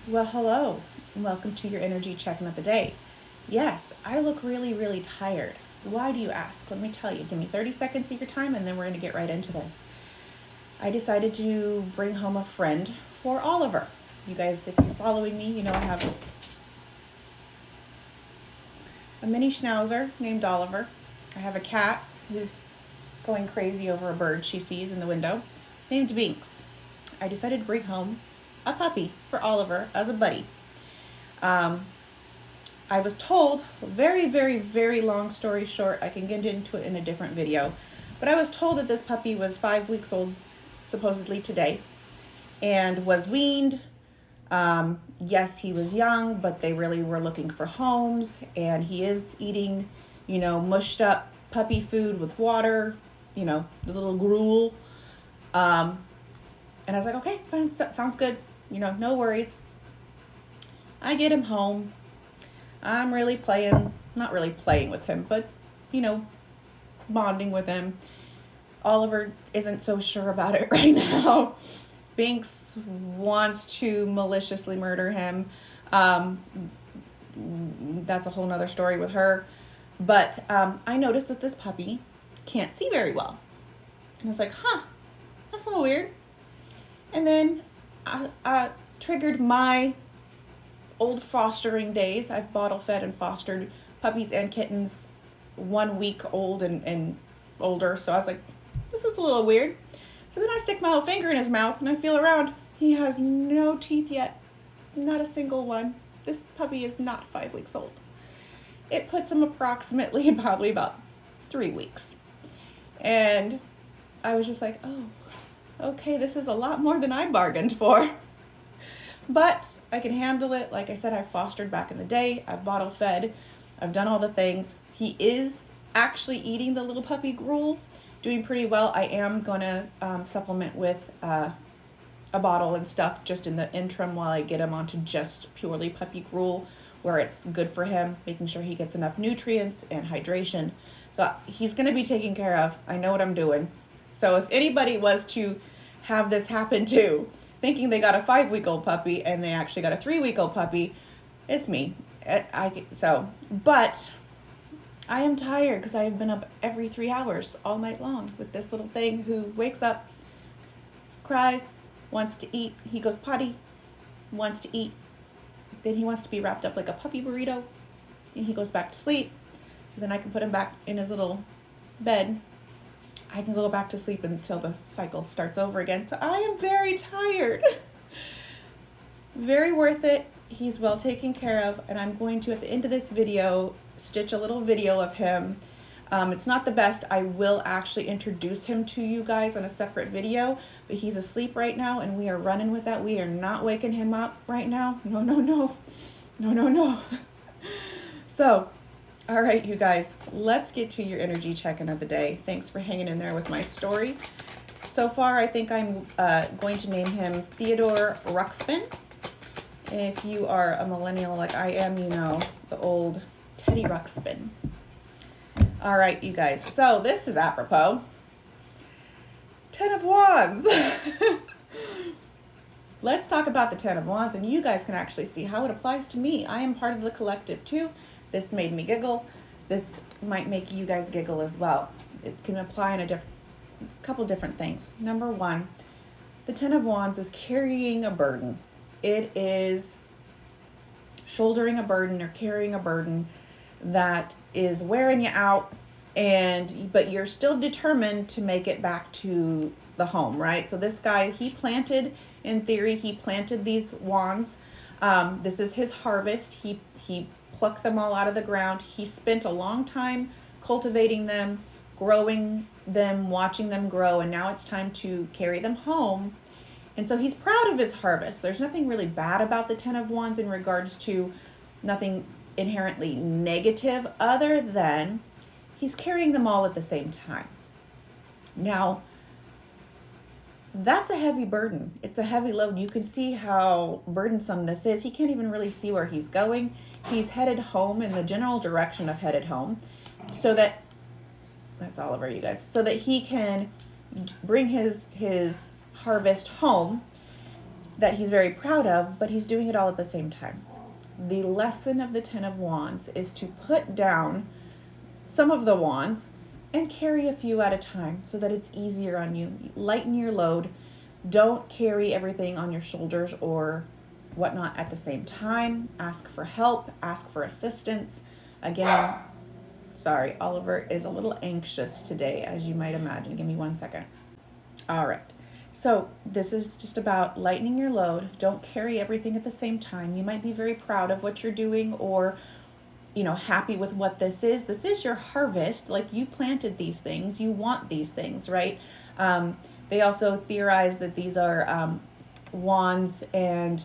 Well, hello, and welcome to your energy check-in of the day. Yes, I look really, really tired. Why do you ask? Let me tell you. Give me 30 seconds of your time, and then we're going to get right into this. I decided to bring home a friend for Oliver. You guys, if you're following me, you know I have a mini schnauzer named Oliver. I have a cat who's going crazy over a bird she sees in the window named Binks. I decided to bring home a puppy for Oliver as a buddy. Um, I was told, very, very, very long story short, I can get into it in a different video, but I was told that this puppy was 5 weeks old, supposedly today, and was weaned. Yes, he was young, but they really were looking for homes, and he is eating, mushed up puppy food with water, the little gruel. And I was like, okay, fine, sounds good, no worries. I get him home. I'm really not really playing with him, but, bonding with him. Oliver isn't so sure about it right now. Binks wants to maliciously murder him. That's a whole nother story with her. But I noticed that this puppy can't see very well. And I was like, that's a little weird. And then I triggered my old fostering days. I've bottle fed and fostered puppies and kittens 1 week old and older. So I was like, this is a little weird. So then I stick my little finger in his mouth and I feel around. He has no teeth yet. Not a single one. This puppy is not 5 weeks old. It puts him approximately in probably about 3 weeks. And I was just like, oh, okay, this is a lot more than I bargained for. But I can handle it. Like I said, I fostered back in the day. I've bottle fed. I've done all the things. He is actually eating the little puppy gruel, doing pretty well. I am going to supplement with a bottle and stuff just in the interim while I get him onto just purely puppy gruel, where it's good for him, making sure he gets enough nutrients and hydration. So he's going to be taken care of. I know what I'm doing. So if anybody was to have this happen too, thinking they got a 5-week-old puppy and they actually got a 3-week-old puppy, it's me. But I am tired because I have been up every 3 hours all night long with this little thing who wakes up, cries, wants to eat. He goes potty, wants to eat. Then he wants to be wrapped up like a puppy burrito, and he goes back to sleep. So then I can put him back in his little bed. I can go back to sleep until the cycle starts over again. So I am very tired. Very worth it. He's well taken care of, and I'm going to, at the end of this video, stitch a little video of him. It's not the best. I will actually introduce him to you guys on a separate video, but he's asleep right now, and we are running with that. We are not waking him up right now. No, no, no. No, no, no. So, all right, you guys, let's get to your energy check-in of the day. Thanks for hanging in there with my story. So far, I think I'm going to name him Theodore Ruxpin. If you are a millennial like I am, you know the old Teddy Ruxpin. All right, you guys, so this is apropos. 10 of Wands. Let's talk about the 10 of Wands, and you guys can actually see how it applies to me. I am part of the collective too. This made me giggle. This might make you guys giggle as well. It can apply in a couple different things. Number one, the 10 of Wands is carrying a burden. It is shouldering a burden or carrying a burden that is wearing you out, but you're still determined to make it back to the home, right? So this guy, in theory, he planted these wands. This is his harvest. He plucked them all out of the ground. He spent a long time cultivating them, growing them, watching them grow, and now it's time to carry them home. And so he's proud of his harvest. There's nothing really bad about the 10 of Wands in regards to nothing inherently negative, other than he's carrying them all at the same time. Now, that's a heavy burden. It's a heavy load. You can see how burdensome this is. He can't even really see where he's going. He's headed home in the general direction of headed home, so that's Oliver, you guys, so that he can bring his harvest home. that he's very proud of, but he's doing it all at the same time. The lesson of the Ten of Wands is to put down some of the wands and carry a few at a time so that it's easier on you. Lighten your load. Don't carry everything on your shoulders or whatnot at the same time. Ask for help, ask for assistance. Again, sorry, Oliver is a little anxious today, as you might imagine. Give me 1 second. All right. So this is just about lightening your load. Don't carry everything at the same time. You might be very proud of what you're doing, or happy with what this is. This is your harvest. Like, you planted these things, you want these things, right? They also theorize that these are wands, and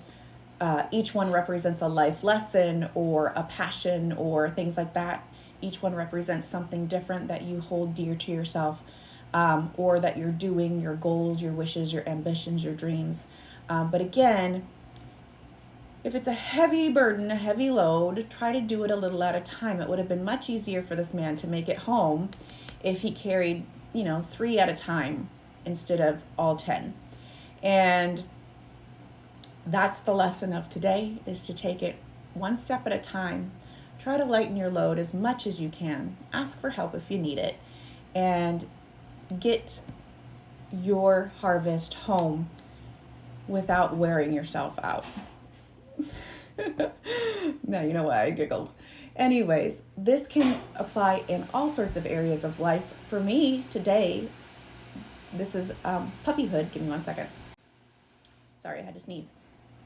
each one represents a life lesson or a passion or things like that. Each one represents something different that you hold dear to yourself, or that you're doing, your goals, your wishes, your ambitions, your dreams. But again, if it's a heavy burden, a heavy load, try to do it a little at a time. It would have been much easier for this man to make it home if he carried, 3 at a time instead of all 10. And that's the lesson of today, is to take it one step at a time. Try to lighten your load as much as you can. Ask for help if you need it, and get your harvest home without wearing yourself out. Now you know why I giggled. Anyways, this can apply in all sorts of areas of life. For me today, this is puppyhood. Give me 1 second. Sorry, I had to sneeze.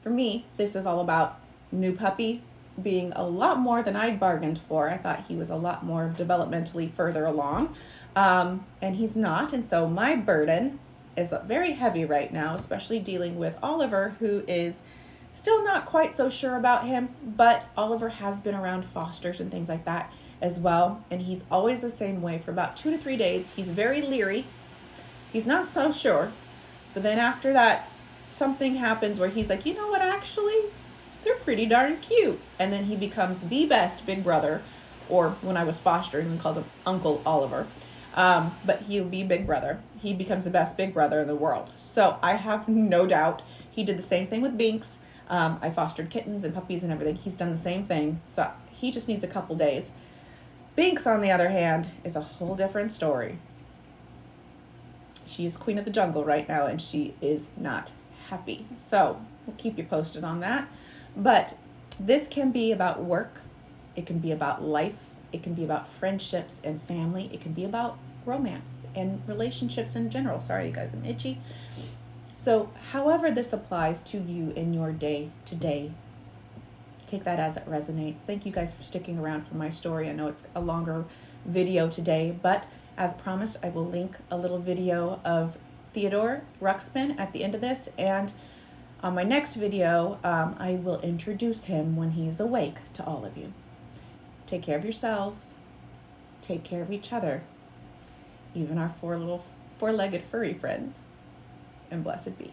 For me, this is all about new puppy being a lot more than I'd bargained for. I thought he was a lot more developmentally further along, and he's not. And so my burden is very heavy right now, especially dealing with Oliver, who is still not quite so sure about him, but Oliver has been around fosters and things like that as well, and he's always the same way. For about 2 to 3 days, he's very leery. He's not so sure, but then after that, something happens where he's like, you know what, actually, they're pretty darn cute. And then he becomes the best big brother, or when I was fostering, we called him Uncle Oliver. But he'll be big brother. He becomes the best big brother in the world. So I have no doubt he did the same thing with Binks. I fostered kittens and puppies and everything. He's done the same thing. So he just needs a couple days. Binks, on the other hand, is a whole different story. She is queen of the jungle right now, and she is not happy. So we'll keep you posted on that. But this can be about work. It can be about life. It can be about friendships and family. It can be about romance and relationships in general. Sorry, you guys, I'm itchy. So however this applies to you in your day to day, take that as it resonates. Thank you guys for sticking around for my story. I know it's a longer video today, but as promised, I will link a little video of Theodore Ruxpin at the end of this, and on my next video, I will introduce him when he is awake to all of you. Take care of yourselves. Take care of each other, even our four-legged furry friends. And blessed be.